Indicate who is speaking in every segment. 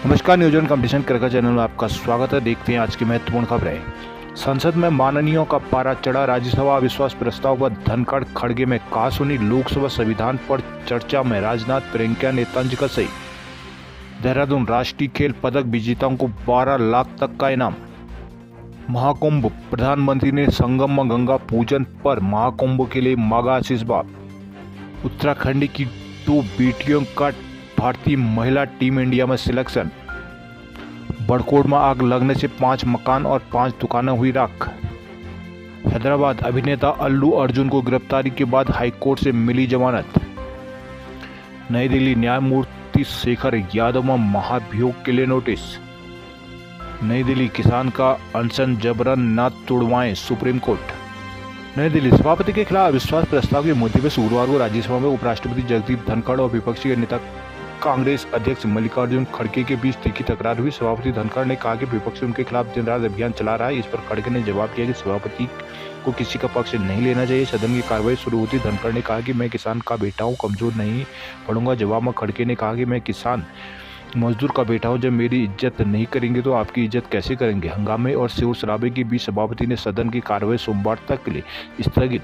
Speaker 1: नमस्कार, news competition cricket channel में आपका स्वागत है। देखते हैं आज की महत्वपूर्ण खबरें। संसद में माननीयों का पारा चढ़ा। राज्यसभा अविश्वास प्रस्ताव पर धनखड़ खड़गे में कहासुनी। लोकसभा संविधान पर चर्चा में राजनाथ प्रियंका ने तंज कसी। देहरादून राष्ट्रीय खेल पदक विजेताओं को 12 लाख तक का इनाम। महाकुंभ, प्रधानमंत्री ने संगम में गंगा पूजन पर महाकुंभ के लिए मांगा आशीर्वाद। उत्तराखंड की 2 बेटियों का भारतीय महिला टीम इंडिया में सिलेक्शन। बड़कोट में आग लगने से 5 मकान और 5 दुकानें हुई राख। हैदराबाद, अभिनेता अल्लू अर्जुन को गिरफ्तारी के बाद हाईकोर्ट से मिली जमानत। नई दिल्ली, न्यायमूर्ति शेखर यादव में महाभियोग के लिए नोटिस। नई दिल्ली, किसान का अनशन जबरन न तोड़वाएं सुप्रीम कोर्ट। नई दिल्ली, सभापति के खिलाफ अविश्वास प्रस्ताव के मुद्दे पर शुक्रवार को राज्यसभा में उपराष्ट्रपति जगदीप धनखड़ और विपक्षी के नेता कांग्रेस अध्यक्ष मल्लिकार्जुन खड़गे के बीच तीखी तकरार हुई। सभापति धनखड़ ने कहा कि विपक्ष उनके खिलाफ दिन रात अभियान चला रहा है। इस पर खड़गे ने जवाब दिया कि सभापति को किसी का पक्ष नहीं लेना चाहिए। सदन की कार्रवाई शुरू होती धनखड़ ने कहा कि मैं किसान का बेटा हूं, कमजोर नहीं पड़ूंगा। जवाब में खड़गे ने कहा कि मैं किसान मजदूर का बेटा हूं, जब मेरी इज्जत नहीं करेंगे तो आपकी इज्जत कैसे करेंगे। हंगामे और शोर शराबे के बीच सभापति ने सदन की कार्रवाई सोमवार तक के लिए स्थगित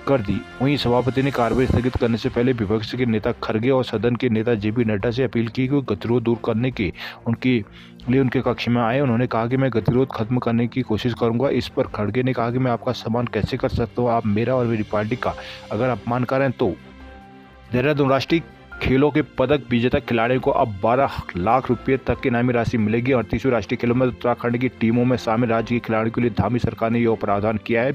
Speaker 1: कर दी। वहीं सभापति ने कार्रवाई स्थगित करने से पहले विपक्ष के नेता खड़गे और सदन के नेता जेपी नड्डा से अपील की कि गतिरोध दूर करने के उनके कक्ष में आए। उन्होंने कहा कि मैं गतिरोध खत्म करने की कोशिश करूंगा। इस पर खड़गे ने कहा कि मैं आपका सम्मान कैसे कर सकता हूं, आप मेरा और मेरी पार्टी का अगर अपमान करें तो। देहरादून राष्ट्रीय खेलों के पदक विजेता खिलाड़ियों को अब 12 लाख रुपए तक की इनामी राशि मिलेगी। 38वें राष्ट्रीय खेलों में उत्तराखंड की टीमों में शामिल राज्य के खिलाड़ियों के लिए धामी सरकार ने यह प्रावधान किया है।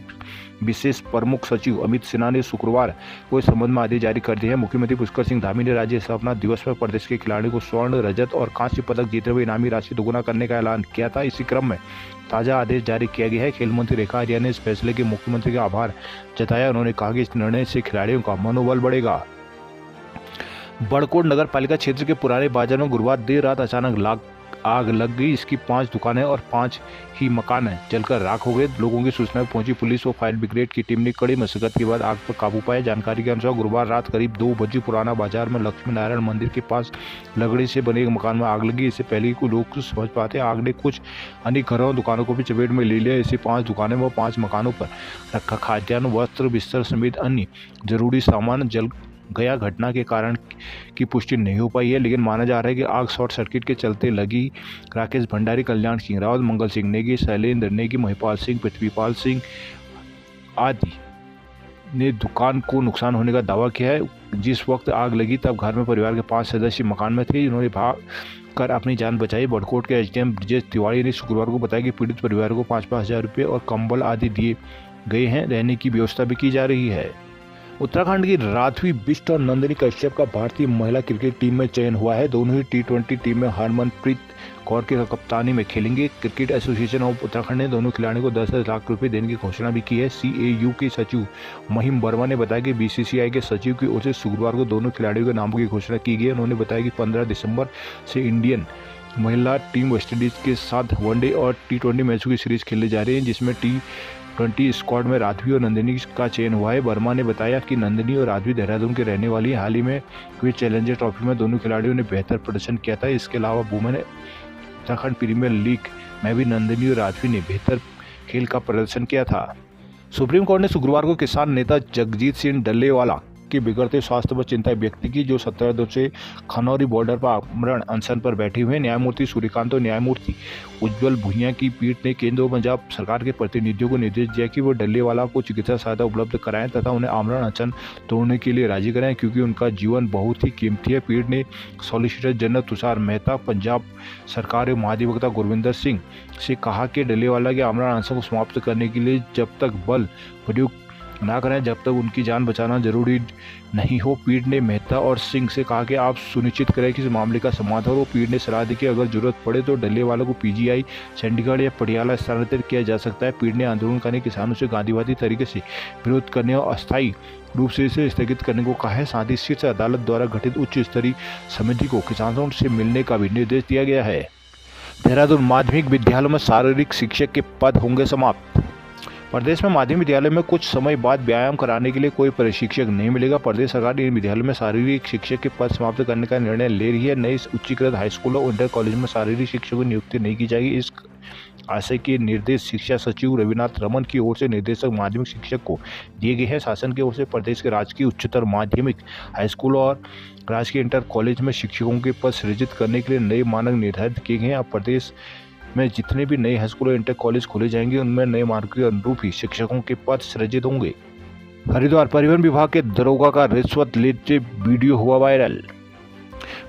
Speaker 1: विशेष प्रमुख सचिव अमित सिन्हा ने शुक्रवार को इस संबंध में आदेश जारी कर दिए हैं। मुख्यमंत्री पुष्कर सिंह धामी ने राज्य स्थापना दिवस पर प्रदेश के खिलाड़ियों को स्वर्ण, रजत और कांस्य पदक जीते हुए इनामी राशि दोगुना करने का ऐलान किया था। इसी क्रम में ताजा आदेश जारी किया गया है। खेल मंत्री रेखा आर्या ने इस फैसले के मुख्यमंत्री का आभार जताया। उन्होंने कहा कि इस निर्णय से खिलाड़ियों का मनोबल बढ़ेगा। बड़कोट नगर पालिका क्षेत्र के पुराने बाजार में गुरुवार देर रात अचानक आग लग गई। इसकी 5 दुकानें और 5 ही मकान जलकर राख हो गए। लोगों की सूचना पर पहुंची पुलिस और फायर ब्रिगेड की टीम ने कड़ी मशक्कत के बाद आग पर काबू पाया। जानकारी के अनुसार गुरुवार रात करीब 2 बजे पुराना बाजार में लक्ष्मी नारायण मंदिर के पास लकड़ी से बने एक मकान में आग लगी। इससे पहले को लोग समझ पाते आग ने कुछ अन्य घरों और दुकानों को भी चपेट में ले लिया। इसे 5 दुकानें व 5 मकानों पर रखा खाद्यान्न, वस्त्र, बिस्तर समेत अन्य जरूरी सामान जल गया। घटना के कारण की पुष्टि नहीं हो पाई है, लेकिन माना जा रहा है कि आग शॉर्ट सर्किट के चलते लगी। राकेश भंडारी, कल्याण सिंह रावत, मंगल सिंह नेगी, शैलेंद्र नेगी, महिपाल सिंह, पृथ्वीपाल सिंह आदि ने दुकान को नुकसान होने का दावा किया है। जिस वक्त आग लगी तब घर में परिवार के 5 सदस्य मकान में थे, जिन्होंने भाग कर अपनी जान बचाई। बड़कोट के एसडीएम ब्रजेश तिवारी ने शुक्रवार को बताया कि पीड़ित परिवार को 5-5 हज़ार रुपये और कंबल आदि दिए गए हैं। रहने की व्यवस्था भी की जा रही है। उत्तराखंड की राधवी बिष्ट और नंदिनी कश्यप का भारतीय महिला क्रिकेट टीम में चयन हुआ है। दोनों ही T20 टीम में हरमनप्रीत कौर की कप्तानी में खेलेंगे। क्रिकेट एसोसिएशन ऑफ उत्तराखंड ने दोनों खिलाड़ियों को 10 लाख रुपए देने की घोषणा भी की है। CAU के सचिव महिम वर्मा ने बताया कि BCCI के सचिव की ओर से शुक्रवार को दोनों खिलाड़ियों के नामों की घोषणा की गई। उन्होंने बताया कि 15 दिसंबर से इंडियन महिला टीम वेस्टइंडीज के साथ वनडे और T20 मैचों की सीरीज खेलने जा रही है, जिसमें T20 स्क्वाड में राधवी और नंदिनी का चयन हुआ है। वर्मा ने बताया कि नंदिनी और राधवी देहरादून के रहने वाली हैं। हाल ही में हुई चैलेंजर ट्रॉफी में दोनों खिलाड़ियों ने बेहतर प्रदर्शन किया था। इसके अलावा वुमेन उत्तराखंड प्रीमियर लीग में भी नंदिनी और राधवी ने बेहतर खेल का प्रदर्शन किया था। सुप्रीम कोर्ट ने शुक्रवार को किसान नेता जगजीत सिंह डल्लेवाला के बिगड़ते स्वास्थ्य पर चिंता व्यक्त की, जो 17 दिनों से खनौरी बॉर्डर पर आमरण अनशन पर बैठे हुए। न्यायमूर्ति सूर्यकांत और न्यायमूर्ति उज्ज्वल भुइयां की पीठ ने केंद्र और पंजाब सरकार के प्रतिनिधियों को निर्देश दिया कि वो डल्लेवाला को चिकित्सा सहायता उपलब्ध कराएं तथा उन्हें आमरण अनशन तोड़ने के लिए राजी कराएं, क्योंकि उनका जीवन बहुत ही कीमती है। पीठ ने सॉलिसिटर जनरल तुषार मेहता, पंजाब सरकार और महाधिवक्ता गुरविंदर सिंह से कहा कि डल्लेवाला के आमरण अनशन को समाप्त करने के लिए जब तक बल प्रयोग ना करें जब तक उनकी जान बचाना जरूरी नहीं हो। पीठ ने मेहता और सिंह से कहा कि आप सुनिश्चित करें कि इस मामले का समाधान हो। पीठ ने सलाह दी कि अगर जरूरत पड़े तो डल्लेवाला को PGI, चंडीगढ़ या पटियाला स्थानांतरित किया जा सकता है। पीठ ने आंदोलन करने किसानों से गांधीवादी तरीके से विरोध करने और अस्थायी रूप से इसे स्थगित करने को कहा है। साथ ही शीर्ष अदालत द्वारा गठित उच्च स्तरीय समिति को किसानों से मिलने का भी निर्देश दिया गया है। देहरादून माध्यमिक विद्यालयों में शारीरिक शिक्षक के पद होंगे समाप्त। प्रदेश में माध्यमिक विद्यालय में कुछ समय बाद व्यायाम कराने के लिए कोई प्रशिक्षक नहीं मिलेगा। प्रदेश सरकार इन विद्यालयों में शारीरिक शिक्षक के पद समाप्त करने का निर्णय ले रही है। नई उच्चीकृत हाईस्कूल और इंटर कॉलेज में शारीरिक शिक्षकों की नियुक्ति नहीं की जाएगी। इस आशय के निर्देश शिक्षा सचिव रविनाथ रमन की ओर से निर्देशक माध्यमिक शिक्षक को दिए गए हैं। शासन की ओर से प्रदेश के राजकीय उच्चतर माध्यमिक हाईस्कूल और राजकीय इंटर कॉलेज में शिक्षकों के पद सृजित करने के लिए नए मानक निर्धारित किए गए हैं। अब प्रदेश में जितने भी नए हाईस्कूल और इंटर कॉलेज खोले जाएंगे उनमें नए मानकों के अनुरूप ही शिक्षकों के पद सृजित होंगे। हरिद्वार परिवहन विभाग के दरोगा का रिश्वत लेते वीडियो हुआ वायरल।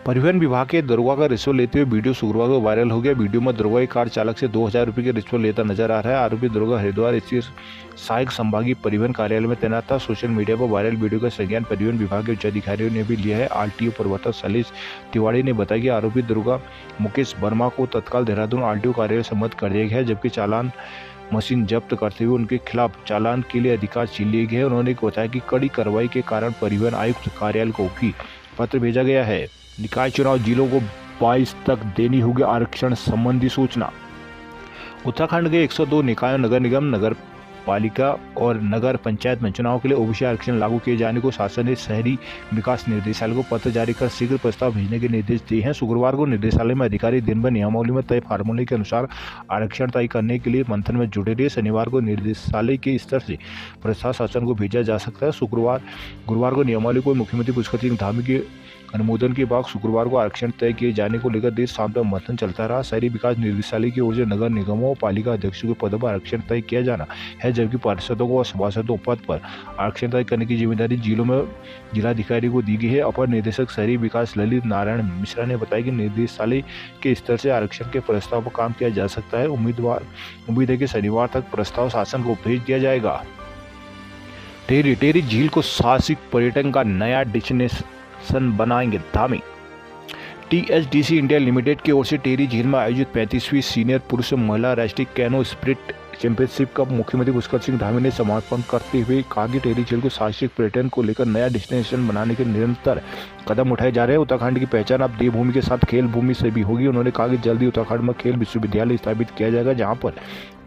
Speaker 1: परिवहन विभाग के दरोगा का रिश्वत लेते हुए वीडियो शुक्रवार को वायरल हो गया। वीडियो में दरोगा कार चालक से 2000 रुपये की रिश्वत लेता नजर आ रहा है। आरोपी दरोगा हरिद्वार स्थित सहायक संभागीय परिवहन कार्यालय में तैनात था। सोशल मीडिया पर वायरल वीडियो का संज्ञान परिवहन विभाग के उच्चाधिकारियों ने भी लिया है। आरटीओ प्रवक्ता शैलेश तिवारी ने बताया कि आरोपी दरोगा मुकेश वर्मा को तत्काल देहरादून आरटीओ कार्यालय सम्मत कर दिया गया है, जबकि चालान मशीन जब्त करते हुए उनके खिलाफ चालान के लिए अधिकार छीन लिए गए हैं। उन्होंने बताया कि कड़ी कार्रवाई के कारण परिवहन आयुक्त कार्यालय को भी पत्र भेजा गया है। निकाय चुनाव जिलों को 22 तक देनी होगी आरक्षण संबंधी सूचना। उत्तराखंड के 102 निकायों, नगर निगम, नगर पालिका और नगर पंचायत में चुनाव के लिए ओबीसी आरक्षण लागू किए जाने को शासन ने शहरी विकास निदेशालय को पत्र जारी कर शीघ्र प्रस्ताव भेजने के निर्देश दिए हैं। शुक्रवार को निदेशालय में अधिकारी दिन भर नियमावली में तय फार्मूले के अनुसार आरक्षण तय करने के लिए मंथन में जुटे रहे। शनिवार को निदेशालय के स्तर से प्रस्ताव शासन को भेजा जा सकता है। गुरुवार को नियमावली को मुख्यमंत्री पुष्कर सिंह धामी के अनुमोदन के बाद शुक्रवार को आरक्षण तय किए जाने को लेकर देर शाम तक मंथन चलता रहा। शहरी विकास निदेशालय की ओर से नगर निगमों और पालिका अध्यक्षों के पदों पर आरक्षण तय किया जाना है, जबकि पार्षदों को और सभासदों पद पर आरक्षण तय करने की जिम्मेदारी जिलों में जिलाधिकारी को दी गई है। अपर निदेशक शहरी विकास ललित नारायण मिश्रा ने बताया कि निदेशालय के स्तर से आरक्षण के प्रस्ताव पर काम किया जा सकता है। उम्मीद है कि शनिवार तक प्रस्ताव शासन को भेज दिया जाएगा। टेहरी झील को साहसिक पर्यटन का नया डेस्टिनेशन बनाएंगे धामी। टीएचडीसी इंडिया लिमिटेड की ओर से टेहरी झील में आयोजित 35वीं सीनियर पुरुष और महिला राष्ट्रीय कैनो स्प्रिट चैंपियनशिप का मुख्यमंत्री पुष्कर सिंह धामी ने समर्पण करते हुए कहा कि टेहरी झील को साहसिक पर्यटन को लेकर नया डेस्टिनेशन बनाने के निरंतर कदम उठाए जा रहे हैं। उत्तराखंड की पहचान अब देवभूमि के साथ खेल भूमि से भी होगी। उन्होंने कहा कि जल्द ही उत्तराखंड में खेल विश्वविद्यालय स्थापित किया जाएगा, जहां पर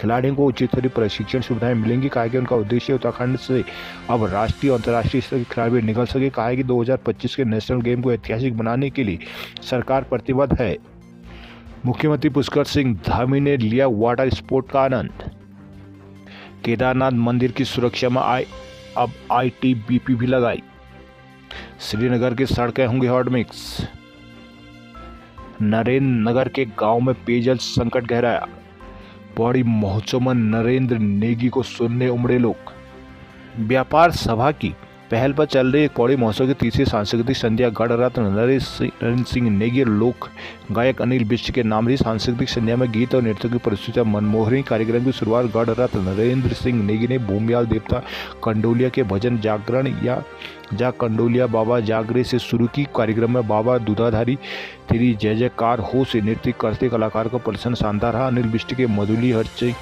Speaker 1: खिलाड़ियों को उचित स्तरीय प्रशिक्षण सुविधाएं मिलेंगी। कहा कि उनका उद्देश्य उत्तराखंड से अब राष्ट्रीय और अंतर्राष्ट्रीय स्तर के खिलाड़ी निकल सके। कहा है कि 2025 के नेशनल गेम को ऐतिहासिक बनाने के लिए सरकार प्रतिबद्ध है। मुख्यमंत्री पुष्कर सिंह धामी ने लिया वाटर स्पोर्ट का आनंद। केदारनाथ मंदिर की सुरक्षा में अब आईटीबीपी भी लगाई। श्रीनगर की सड़कें होंगी हॉट मिक्स। नरेंद्र नगर के गांव में पेयजल संकट गहराया। पौड़ी महोत्सव में नरेंद्र नेगी को सुनने उमड़े लोग। व्यापार सभा की पहल पर चल रही पौड़ी महोत्सव की तीसरी सांस्कृतिक संध्या गढ़ रत्न नरेंद्र सिंह नेगी लोक गायक अनिल बिष्ट के नाम रही। सांस्कृतिक संध्या में गीत और नृत्य की प्रस्तुति मनमोहनी। कार्यक्रम की शुरुआत गढ़ रत्न नरेंद्र सिंह नेगी ने भूमियाल देवता कंडोलिया के भजन जागरण या जा कंडोलिया बाबा जागरे से शुरू की। कार्यक्रम में बाबा दूधाधारी तेरी जय जयकार हो से नृत्य करते कलाकार का प्रदर्शन शानदार रहा। अनिल बिष्ट के मधुली हर्चे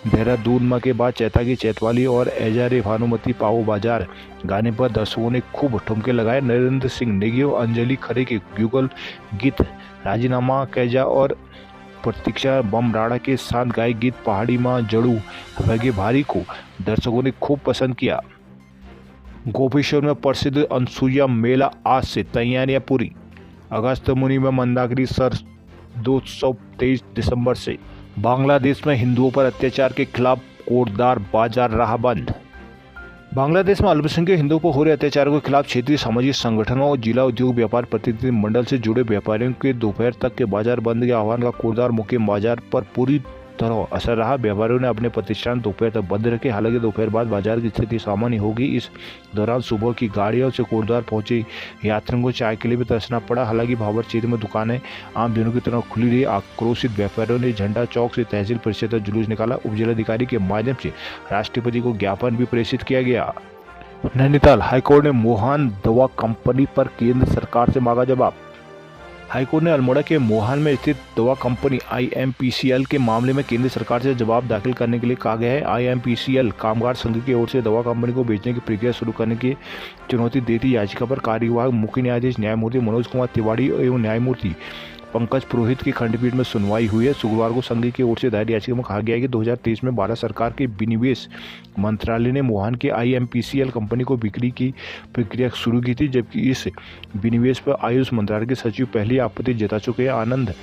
Speaker 1: देहरादून माँ के बाद चैता की चैतवाली और एजारे भानुमती पाओ बाजार गाने पर दर्शकों ने खूब ठुमके लगाए। नरेंद्र सिंह नेगी और अंजलि खरे के युगल गीत राजीनामा कैजा और प्रतीक्षा बम राणा के साथ गाए गीत पहाड़ी माँ जड़ू वगे भारी को दर्शकों ने खूब पसंद किया। गोपेश्वर में प्रसिद्ध अनसुईया मेला आज से तैयारियां पूरी। अगस्त मुनि में मंदाकिनी सर 223 दिसंबर से। बांग्लादेश में हिंदुओं पर अत्याचार के खिलाफ कोटद्वार बाजार रहा बंद। बांग्लादेश में अल्पसंख्यक हिंदुओं पर हो रहे अत्याचारों के खिलाफ क्षेत्रीय सामाजिक संगठनों और जिला उद्योग व्यापार प्रतिनिधि मंडल से जुड़े व्यापारियों के दोपहर तक के बाजार बंद के आह्वान का कोटद्वार मुख्य बाजार पर पूरी तरह असर रहा। व्यापारियों ने अपने प्रतिष्ठान दोपहर तक बंद रखे। हालांकि दोपहर बाद बाजार की स्थिति सामान्य होगी। इस दौरान सुबह की गाड़ियों से कोटद्वार पहुंचे यात्रियों को चाय के लिए भी तरसना पड़ा। हालांकि भाबर क्षेत्र में दुकानें आम दिनों की तरह खुली रही। आक्रोशित व्यापारियों ने झंडा चौक से तहसील परिषद तक जुलूस निकाला। उपजिलाधिकारी के माध्यम से राष्ट्रपति को ज्ञापन भी प्रेषित किया गया। नैनीताल हाईकोर्ट ने मोहान दवा कंपनी पर केंद्र सरकार से मांगा जवाब। हाईकोर्ट ने अल्मोड़ा के मोहान में स्थित दवा कंपनी IMPCL के मामले में केंद्र सरकार से जवाब दाखिल करने के लिए कहा गया है। IMPCL कामगार संघ की ओर से दवा कंपनी को बेचने की प्रक्रिया शुरू करने की चुनौती देती याचिका पर कार्यवाहक मुख्य न्यायाधीश न्यायमूर्ति मनोज कुमार तिवारी एवं न्यायमूर्ति पंकज पुरोहित की खंडपीठ में सुनवाई हुई है। शुक्रवार को संघ की ओर से दायर याचिका में कहा गया है कि 2023 में भारत सरकार के विनिवेश मंत्रालय ने वुहान के IMPCL कंपनी को बिक्री की प्रक्रिया शुरू की थी, जबकि इस विनिवेश पर आयुष मंत्रालय के सचिव पहले आपत्ति जता चुके हैं। आनंद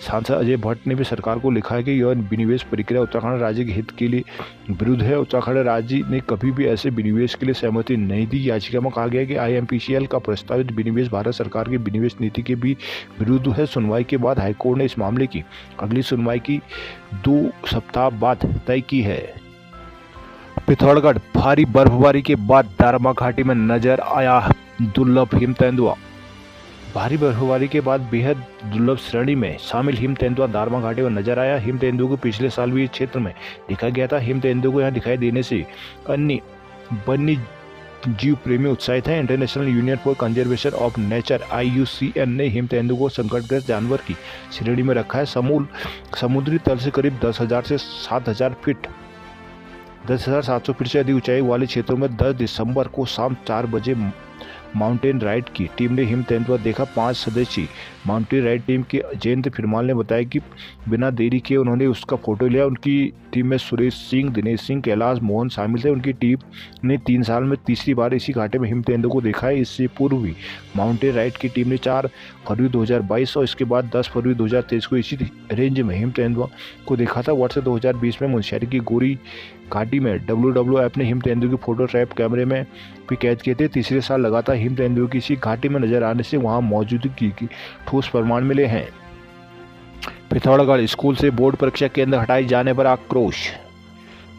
Speaker 1: सांसद अजय भट्ट ने भी सरकार को लिखा है कि यह विनिवेश प्रक्रिया उत्तराखंड राज्य के हित के लिए विरुद्ध है। उत्तराखंड राज्य ने कभी भी ऐसे विनिवेश के लिए सहमति नहीं दी। याचिका में कहा गया है कि IMPCL का प्रस्तावित विनिवेश भारत सरकार की विनिवेश नीति के भी विरुद्ध है। सुनवाई के बाद हाईकोर्ट ने इस मामले की अगली सुनवाई की 2 सप्ताह बाद तय की है। पिथौरागढ़ भारी बर्फबारी के बाद दारमा घाटी में नजर आया दुर्लभ हिम तेंदुआ। भारी बर्फबारी के बाद बेहद दुर्लभ श्रेणी में शामिल हिम तेंदुआ दारमा घाटी में नजर आया। हिम तेंदुओं को पिछले साल भी इस क्षेत्र में देखा गया था। हिम तेंदुओं को यहाँ दिखाई देने से अन्य वन्य जीव प्रेमी उत्साहित हैं। International union for conservation of nature IUCN ने हिम तेंदुओं को संकटग्रस्त जानवर की श्रेणी में रखा है। समुद्री तल से करीब 10,000 से 7,000 फीट 10,700 फीट से अधिक ऊंचाई वाले क्षेत्रों में 10 दिसंबर को शाम 4 बजे माउंटेन राइड की टीम ने हिम तेंदुआ देखा। 5 सदस्यीय माउंटेन राइड टीम के जयंत फिरमाल ने बताया कि बिना देरी किए उन्होंने उसका फोटो लिया। उनकी टीम में सुरेश सिंह, दिनेश सिंह, कैलाश मोहन शामिल थे। उनकी टीम ने 3 साल में तीसरी बार इसी घाटी में हिम तेंदुओं को देखा है। इससे पूर्व भी माउंटेन राइड की टीम ने 4 फरवरी 2022 और इसके बाद 10 फरवरी 2023 को इसी रेंज में हिम तेंदुआ को देखा था। वर्ष 2020 में मुनस्यारी की गोरी घाटी में WWF ने हिम तेंदुओं की फोटो ट्रैप कैमरे में भी कैद किए थे। तीसरे साल लगातार हिम तेंदुओं की इसी घाटी में नजर आने से वहां मौजूदगी की ठोस प्रमाण मिले हैं। पिथौरागढ़ स्कूल से बोर्ड परीक्षा केंद्र हटाए जाने पर आक्रोश।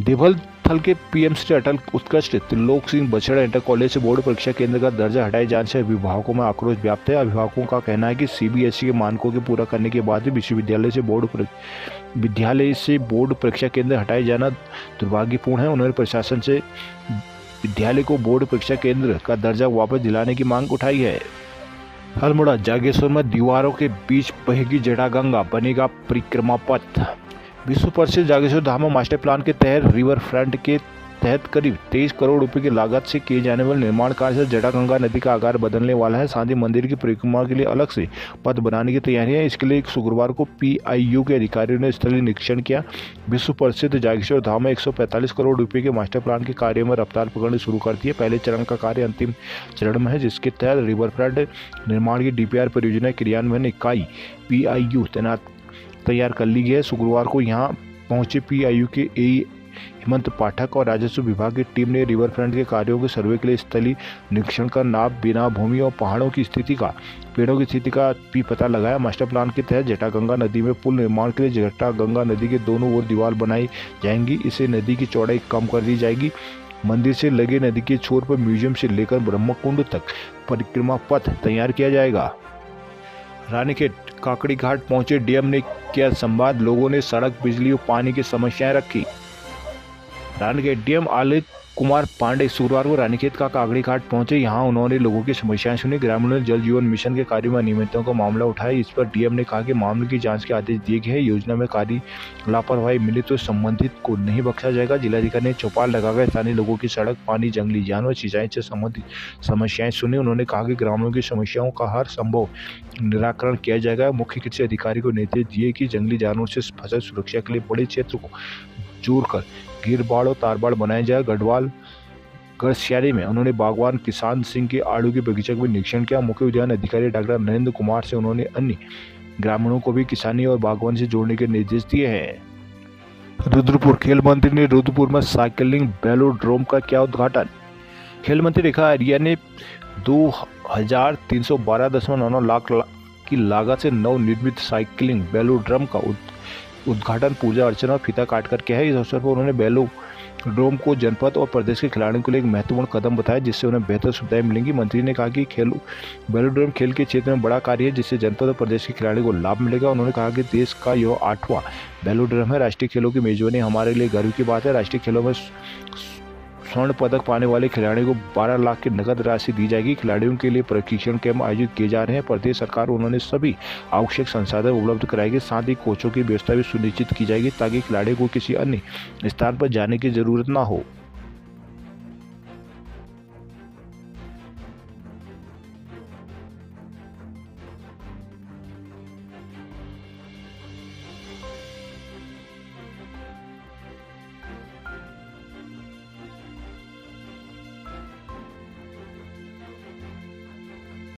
Speaker 1: देवल थल के PM श्री अटल उत्कृष्ट त्रिलोक सिंह बछड़ा इंटर कॉलेज से बोर्ड परीक्षा केंद्र का दर्जा हटाए जाने से अभिभावकों में आक्रोश व्याप्त है। अभिभावकों का कहना है कि CBSE के मानकों के पूरा करने के बाद भी विद्यालय से बोर्ड परीक्षा केंद्र हटाए जाना दुर्भाग्यपूर्ण है। उन्होंने प्रशासन से विद्यालय को बोर्ड परीक्षा केंद्र का दर्जा वापस दिलाने की मांग उठाई है। अल्मोड़ा जागेश्वर में दीवारों के बीच बहेगी जटागंगा, बनेगा परिक्रमा पथ। विश्व प्रसिद्ध जागेश्वर धाम मास्टर प्लान के तहत रिवर फ्रंट के तहत करीब 23 करोड़ रुपए की लागत से किए जाने वाले निर्माण कार्य से जटागंगा नदी का आकार बदलने वाला है। साथ ही मंदिर की परिक्रमा के लिए अलग से पथ बनाने की तैयारी है। इसके लिए शुक्रवार को PIU के अधिकारियों ने स्थलीय निरीक्षण किया। विश्व प्रसिद्ध जागेश्वर धाम में 145 करोड़ रुपए के मास्टर प्लान के कार्य में रफ्तार पकड़नी शुरू कर दी है। पहले चरण का कार्य अंतिम चरण में है, जिसके तहत रिवर फ्रंट निर्माण की DPR परियोजना क्रियान्वयन इकाई PIU तैयार कर ली गई है। शुक्रवार को यहाँ पहुंचे PIU के AE हेमंत पाठक और राजस्व विभाग की टीम ने रिवर फ्रंट के कार्यों के सर्वे के लिए स्थलीय निरीक्षण कर नाव, बिना भूमि और पेड़ों की स्थिति का भी पता लगाया। मास्टर प्लान के तहत जटागंगा नदी में पुल निर्माण के लिए जटागंगा नदी के दोनों ओर दीवार बनाई जाएंगी। इससे नदी की चौड़ाई कम कर दी जाएगी। मंदिर से लगे नदी के छोर पर म्यूजियम से लेकर ब्रह्मकुंड तक परिक्रमा पथ तैयार किया जाएगा। रानीखेत काकड़ी घाट पहुंचे DM ने किया संवाद। लोगों ने सड़क, बिजली और पानी की समस्याएं रखी। रानीखेत DM आलोक कुमार पांडे शुक्रवार को रानीखेत का काकड़ी घाट पहुंचे। यहां उन्होंने लोगों की समस्याएं सुनी। ग्रामीणों ने जल जीवन मिशन के कार्य में अनियमितताओं का मामला उठाया। इस पर DM ने कहा कि मामले की जांच के आदेश दिए गए हैं। योजना में कार्य लापरवाही मिले तो संबंधित को नहीं बख्शा जाएगा। जिलाधिकारी ने चौपाल लगाकर स्थानीय लोगों की सड़क, पानी, जंगली जानवर, सिंचाई से संबंधित समस्याएं सुनी। उन्होंने कहा कि ग्रामीणों की समस्याओं का हर संभव निराकरण किया जाएगा। मुख्य कृषि अधिकारी को निर्देश दिए कि जंगली जानवरों से फसल सुरक्षा के लिए बड़े क्षेत्र को जोड़कर गिरबाड़ और तारबाड़ बनाया जाए। गढ़वाल गढ़सियारी में उन्होंने बागवान किसान सिंह के आड़ू के बगीचे का निरीक्षण किया। मुख्य उद्यान अधिकारी डॉक्टर नरेंद्र कुमार से उन्होंने अन्य ग्रामीणों को भी किसानी और बागवानी से जोड़ने के निर्देश दिए हैं। रुद्रपुर खेल मंत्री ने रुद्रपुर में साइकिलिंग वेलोड्रोम का किया उद्घाटन। खेल मंत्री रेखा आर्या ने 2,312.9 लाख की लागत से नवनिर्मित साइकिलिंग वेलोड्रोम का उद्घाटन पूजा अर्चना और फीता काटकर किया है। इस अवसर पर उन्होंने वेलोड्रोम को जनपद और प्रदेश के खिलाड़ियों के लिए एक महत्वपूर्ण कदम बताया, जिससे उन्हें बेहतर सुविधाएं मिलेंगी। मंत्री ने कहा कि वेलोड्रोम खेल के क्षेत्र में बड़ा कार्य है, जिससे जनपद और प्रदेश के खिलाड़ियों को लाभ मिलेगा। उन्होंने कहा कि देश का यह 8वां वेलोड्रोम है। राष्ट्रीय खेलों की मेजबानी हमारे लिए गर्व की बात है। राष्ट्रीय खेलों में स्वर्ण पदक पाने वाले खिलाड़ियों को 12 लाख की नकद राशि दी जाएगी। खिलाड़ियों के लिए प्रशिक्षण कैंप आयोजित किए जा रहे हैं। प्रदेश सरकार उन्होंने सभी आवश्यक संसाधन उपलब्ध कराएगी। साथ ही कोचों की व्यवस्था भी सुनिश्चित की जाएगी, ताकि खिलाड़ियों को किसी अन्य स्थान पर जाने की जरूरत न हो।